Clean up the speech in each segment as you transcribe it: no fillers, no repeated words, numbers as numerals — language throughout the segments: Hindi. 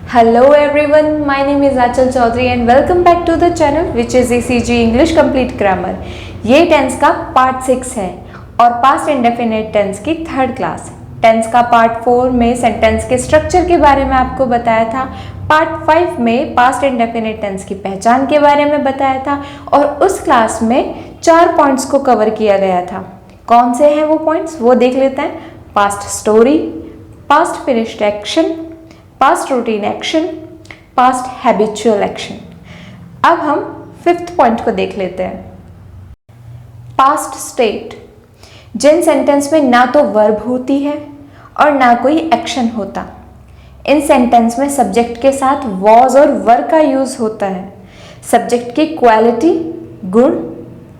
Hello everyone, my name is Achal Chaudhary and welcome back to the channel which is ECG English Complete Grammar। ये टेंस का पार्ट 6 है और पास्ट इंडेफिनिट टेंस की थर्ड क्लास। टेंस का पार्ट 4 में सेंटेंस के स्ट्रक्चर के बारे में आपको बताया था, पार्ट 5 में पास्ट इंडेफिनिट टेंस की पहचान के बारे में बताया था और उस क्लास में 4 पॉइंट्स को कवर किया गया था। कौन से हैं वो पॉइंट्स, वो देख लेते हैं। Past story, past finished action, past routine action, past habitual action. अब हम 5th पॉइंट को देख लेते हैं। पास्ट स्टेट, जिन सेंटेंस में ना तो वर्ब होती है और ना कोई एक्शन होता। इन सेंटेंस में सब्जेक्ट के साथ वॉज और वर का यूज होता है। सब्जेक्ट की क्वालिटी, गुण,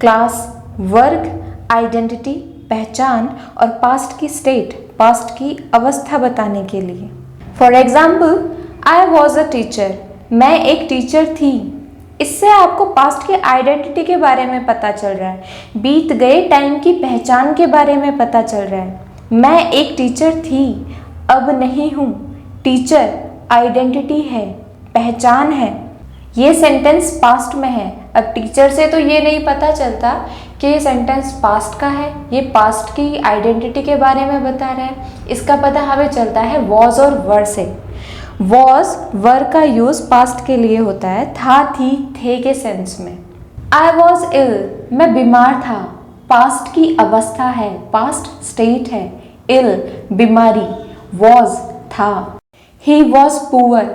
क्लास, वर्ग, आइडेंटिटी, पहचान और पास्ट की स्टेट, पास्ट की अवस्था बताने के लिए। For example, I was a teacher, मैं एक टीचर थी। इससे आपको पास्ट के आइडेंटिटी के बारे में पता चल रहा है, बीत गए टाइम की पहचान के बारे में पता चल रहा है। मैं एक टीचर थी, अब नहीं हूँ। टीचर आइडेंटिटी है, पहचान है। ये सेंटेंस पास्ट में है। अब टीचर से तो ये नहीं पता चलता कि ये सेंटेंस पास्ट का है, ये पास्ट की आइडेंटिटी के बारे में बता रहा है। इसका पता हमें चलता है वॉज और वर से। वॉज, वर का यूज पास्ट के लिए होता है, था, थी, थे के सेंस में। आई वॉज इल, मैं बीमार था, पास्ट की अवस्था है, पास्ट स्टेट है। इल, बीमारी, वॉज, था। ही वॉज पुअर,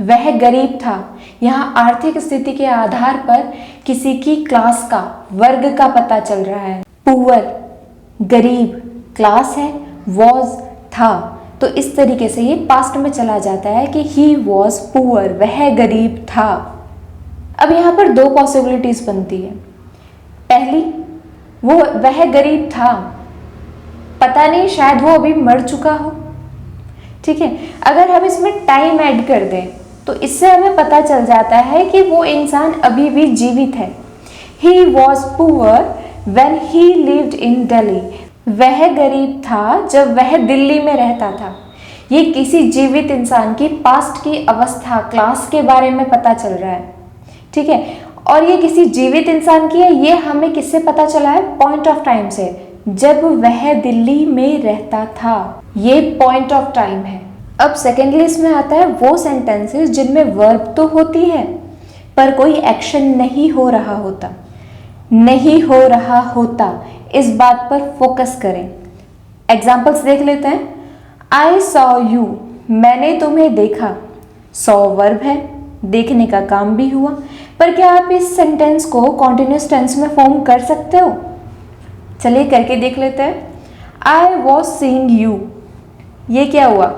वह गरीब था। यहाँ आर्थिक स्थिति के आधार पर किसी की क्लास का, वर्ग का पता चल रहा है। पुअर, गरीब, क्लास है, वॉज, था। तो इस तरीके से ये पास्ट में चला जाता है कि ही वॉज पुअर, वह गरीब था। अब यहाँ पर 2 पॉसिबिलिटीज बनती है। पहली, वह गरीब था, पता नहीं शायद वो अभी मर चुका हो। ठीक है, अगर हम इसमें टाइम ऐड कर दें तो इससे हमें पता चल जाता है कि वो इंसान अभी भी जीवित है। He was poor when he lived in Delhi. वह गरीब था जब वह दिल्ली में रहता था। ये किसी जीवित इंसान की पास्ट की अवस्था, क्लास के बारे में पता चल रहा है। ठीक है, और ये किसी जीवित इंसान की है, ये हमें किससे पता चला है? पॉइंट ऑफ टाइम से, जब वह दिल्ली में रहता था। ये पॉइंट ऑफ टाइम है। अब सेकेंड लिस्ट में आता है वो सेंटेंसेस जिनमें वर्ब तो होती है पर कोई एक्शन नहीं हो रहा होता। नहीं हो रहा होता, इस बात पर फोकस करें। एग्जाम्पल्स देख लेते हैं। आई सॉ यू, मैंने तुम्हें देखा। सॉ वर्ब है, देखने का काम भी हुआ। पर क्या आप इस सेंटेंस को कॉन्टिन्यूस टेंस में फॉर्म कर सकते हो? चलिए करके देख लेते हैं। आई वॉज सीइंग यू, ये क्या हुआ?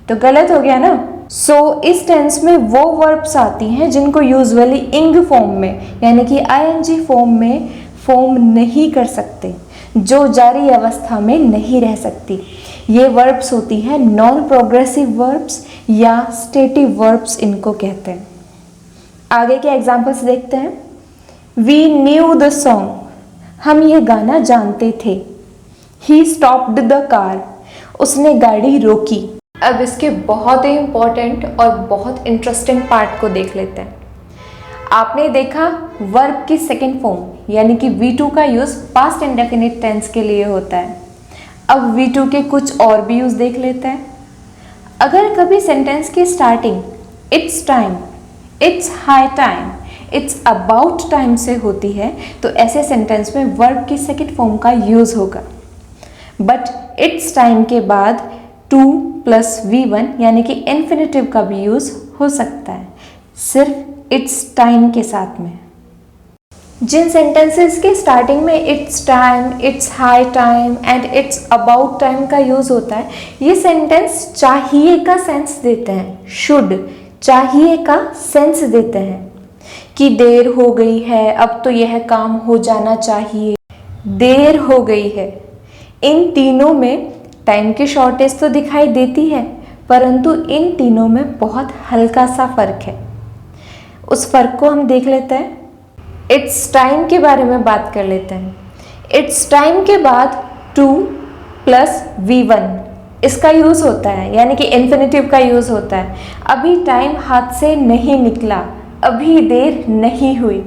तो गलत हो गया ना। सो इस टेंस में वो वर्ब्स आती हैं जिनको यूजुअली इंग फॉर्म में यानी कि आईएनजी फॉर्म में फॉर्म नहीं कर सकते, जो जारी अवस्था में नहीं रह सकती। ये वर्ब्स होती हैं नॉन प्रोग्रेसिव वर्ब्स या स्टेटिव वर्ब्स इनको कहते हैं। आगे के एग्जाम्पल्स देखते हैं। वी न्यू द सॉन्ग, हम ये गाना जानते थे। ही स्टॉप्ड द कार, उसने गाड़ी रोकी। अब इसके बहुत ही इम्पोर्टेंट और बहुत इंटरेस्टिंग पार्ट को देख लेते हैं। आपने देखा वर्ब की सेकेंड फॉर्म यानी कि V2 का यूज पास्ट इंडेफिनिट टेंस के लिए होता है। अब V2 के कुछ और भी यूज देख लेते हैं। अगर कभी सेंटेंस की starting it's time, it's high time, it's about time से होती है तो ऐसे सेंटेंस में वर्ब की सेकेंड फॉर्म का यूज होगा। बट इट्स टाइम के बाद टू प्लस V1 यानी कि इन्फिनेटिव का भी यूज हो सकता है, सिर्फ इट्स टाइम के साथ में। जिन सेंटेंसेस के स्टार्टिंग में it's time, it's high time and it's about time का यूज होता है, ये सेंटेंस चाहिए का सेंस देते हैं। शुड, चाहिए का सेंस देते हैं कि देर हो गई है, अब तो यह काम हो जाना चाहिए, देर हो गई है। इन तीनों में टाइम की शॉर्टेज तो दिखाई देती है, परंतु इन तीनों में बहुत हल्का सा फर्क है। उस फर्क को हम देख लेते हैं। इट्स टाइम के बारे में बात कर लेते हैं। इट्स टाइम के बाद टू प्लस V1 इसका यूज़ होता है, यानी कि इन्फिनेटिव का यूज़ होता है। अभी टाइम हाथ से नहीं निकला, अभी देर नहीं हुई।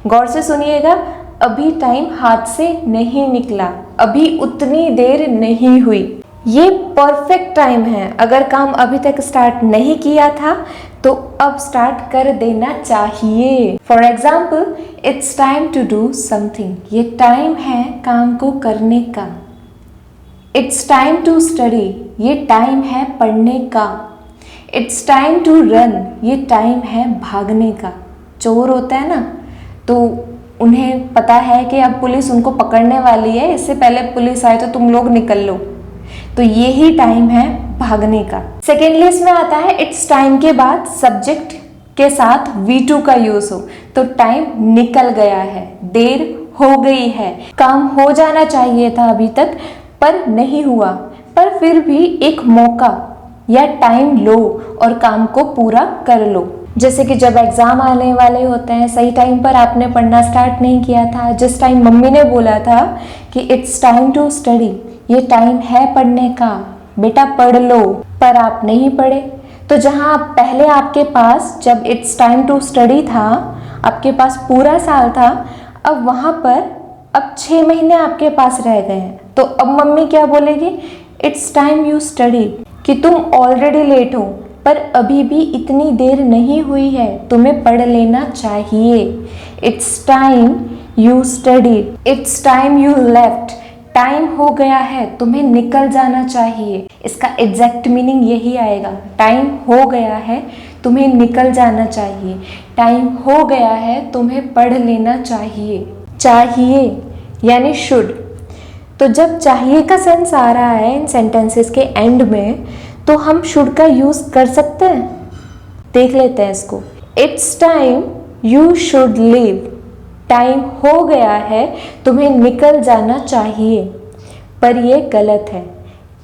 गौर से सुनिएगा, अभी टाइम हाथ से नहीं निकला, अभी उतनी देर नहीं हुई। ये परफेक्ट टाइम है। अगर काम अभी तक स्टार्ट नहीं किया था तो अब स्टार्ट कर देना चाहिए। For example, it's time to do something, ये टाइम है काम को करने का। इट्स टाइम टू स्टडी, ये टाइम है पढ़ने का। इट्स टाइम टू रन, ये टाइम है भागने का। चोर होता है ना, तो उन्हें पता है कि अब पुलिस उनको पकड़ने वाली है, इससे पहले पुलिस आए तो तुम लोग निकल लो, तो यही टाइम है भागने का। सेकेंडली इसमें आता है इट्स टाइम के बाद सब्जेक्ट के साथ V2 का यूज हो, तो टाइम निकल गया है, देर हो गई है, काम हो जाना चाहिए था अभी तक पर नहीं हुआ, पर फिर भी एक मौका या टाइम लो और काम को पूरा कर लो। जैसे कि जब एग्जाम आने वाले होते हैं, सही टाइम पर आपने पढ़ना स्टार्ट नहीं किया था, जिस टाइम मम्मी ने बोला था कि इट्स टाइम टू स्टडी, ये टाइम है पढ़ने का, बेटा पढ़ लो, पर आप नहीं पढ़े। तो जहाँ पहले आपके पास जब इट्स टाइम टू स्टडी था, आपके पास पूरा साल था, अब वहाँ पर अब 6 महीने आपके पास रह गए हैं। तो अब मम्मी क्या बोलेगी, इट्स टाइम यू स्टडी, कि तुम ऑलरेडी लेट हो पर अभी भी इतनी देर नहीं हुई है, तुम्हें पढ़ लेना चाहिए। It's time you study, it's time you left, time हो गया है, तुम्हें निकल जाना चाहिए। इसका एग्जैक्ट मीनिंग यही आएगा, टाइम हो गया है, तुम्हें निकल जाना चाहिए, टाइम हो गया है, तुम्हें पढ़ लेना चाहिए। चाहिए यानी शुड। तो जब चाहिए का सेंस आ रहा है इन सेंटेंसेस के एंड में, तो हम शुड का यूज कर सकते हैं। देख लेते हैं इसको। It's time you should leave, time हो गया है, तुम्हें निकल जाना चाहिए, पर यह गलत है।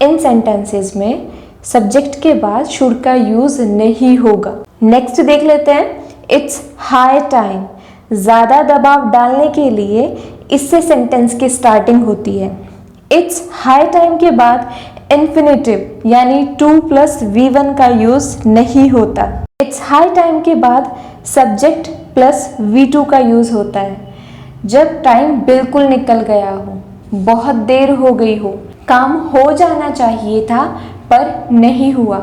इन सेंटेंसेस में सब्जेक्ट के बाद शुड का यूज नहीं होगा। नेक्स्ट देख लेते हैं, इट्स हाई टाइम। ज़्यादा दबाव डालने के लिए इससे सेंटेंस की स्टार्टिंग होती है। इट्स हाई टाइम के बाद इन्फिनेटिव यानी टू प्लस V1 का यूज नहीं होता। इट्स हाई टाइम के बाद सब्जेक्ट प्लस V2 का यूज होता है। जब टाइम बिल्कुल निकल गया हो, बहुत देर हो गई हो, काम हो जाना चाहिए था पर नहीं हुआ।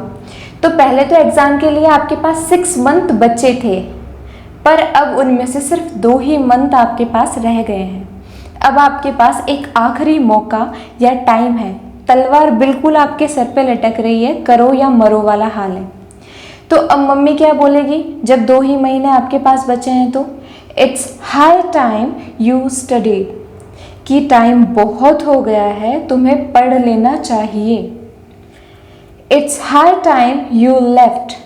तो पहले तो एग्जाम के लिए आपके पास 6 मंथ बचे थे, पर अब उनमें से सिर्फ 2 ही मंथ आपके पास रह गए हैं। अब आपके पास एक आखिरी मौका या टाइम है, तलवार बिल्कुल आपके सर पे लटक रही है, करो या मरो वाला हाल है। तो अब मम्मी क्या बोलेगी, जब 2 ही महीने आपके पास बचे हैं, तो it's high time you study, कि टाइम बहुत हो गया है, तुम्हें पढ़ लेना चाहिए। It's high time you left,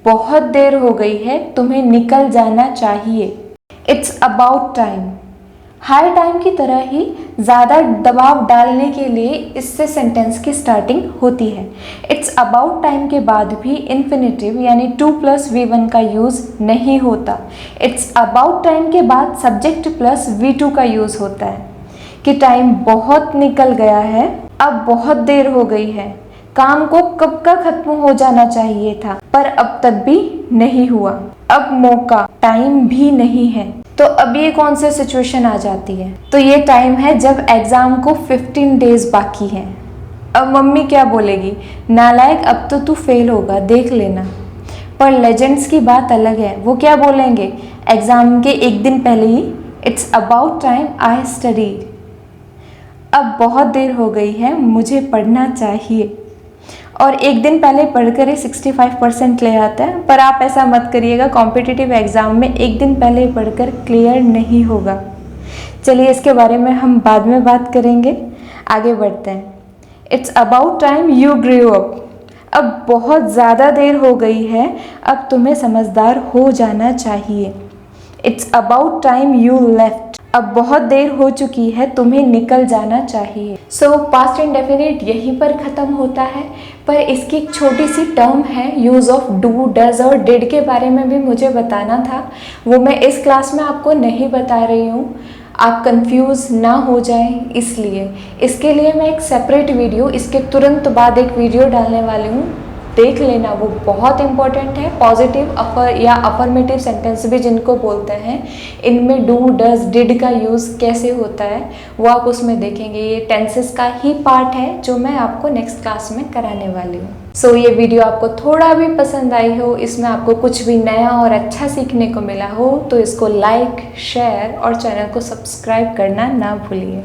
बहुत देर हो गई है, तुम्हें निकल जाना चाहिए। It's about time, high time की तरह ही ज़्यादा दबाव डालने के लिए इससे सेंटेंस की स्टार्टिंग होती है। इट्स अबाउट टाइम के बाद भी इन्फिनेटिव यानी टू प्लस V1 का यूज़ नहीं होता। इट्स अबाउट टाइम के बाद सब्जेक्ट प्लस V2 का यूज़ होता है कि टाइम बहुत निकल गया है, अब बहुत देर हो गई है, काम को कब का खत्म हो जाना चाहिए था पर अब तक भी नहीं हुआ, अब मौका टाइम भी नहीं है। तो अब ये कौन सी सिचुएशन आ जाती है, तो ये टाइम है जब एग्जाम को 15 डेज बाकी हैं। अब मम्मी क्या बोलेगी, नालायक अब तो तू फेल होगा, देख लेना। पर लेजेंड्स की बात अलग है, वो क्या बोलेंगे एग्जाम के एक दिन पहले ही, it's about time I studied, अब बहुत देर हो गई है, मुझे पढ़ना चाहिए। और एक दिन पहले पढ़कर ही 65% ले आता है, पर आप ऐसा मत करिएगा, कॉम्पिटिटिव एग्ज़ाम में एक दिन पहले पढ़कर क्लियर नहीं होगा। चलिए इसके बारे में हम बाद में बात करेंगे, आगे बढ़ते हैं। It's about time you grew up, अब बहुत ज़्यादा देर हो गई है, अब तुम्हें समझदार हो जाना चाहिए। It's about time you left, अब बहुत देर हो चुकी है, तुम्हें निकल जाना चाहिए। सो पास्ट इंडेफिनिट यहीं पर ख़त्म होता है। पर इसकी एक छोटी सी टर्म है, यूज़ ऑफ डू, डज और डिड के बारे में भी मुझे बताना था, वो मैं इस क्लास में आपको नहीं बता रही हूँ, आप कंफ्यूज ना हो जाएं इसलिए। इसके लिए मैं एक सेपरेट वीडियो इसके तुरंत बाद एक वीडियो डालने वाली हूँ, देख लेना, वो बहुत इंपॉर्टेंट है। पॉजिटिव अफर या अफर्मेटिव सेंटेंस भी जिनको बोलते हैं, इनमें डू, डज, डिड का यूज़ कैसे होता है वो आप उसमें देखेंगे। ये टेंसेस का ही पार्ट है जो मैं आपको नेक्स्ट क्लास में कराने वाली हूँ। सो ये वीडियो आपको थोड़ा भी पसंद आई हो, इसमें आपको कुछ भी नया और अच्छा सीखने को मिला हो, तो इसको लाइक, शेयर और चैनल को सब्सक्राइब करना ना भूलिए।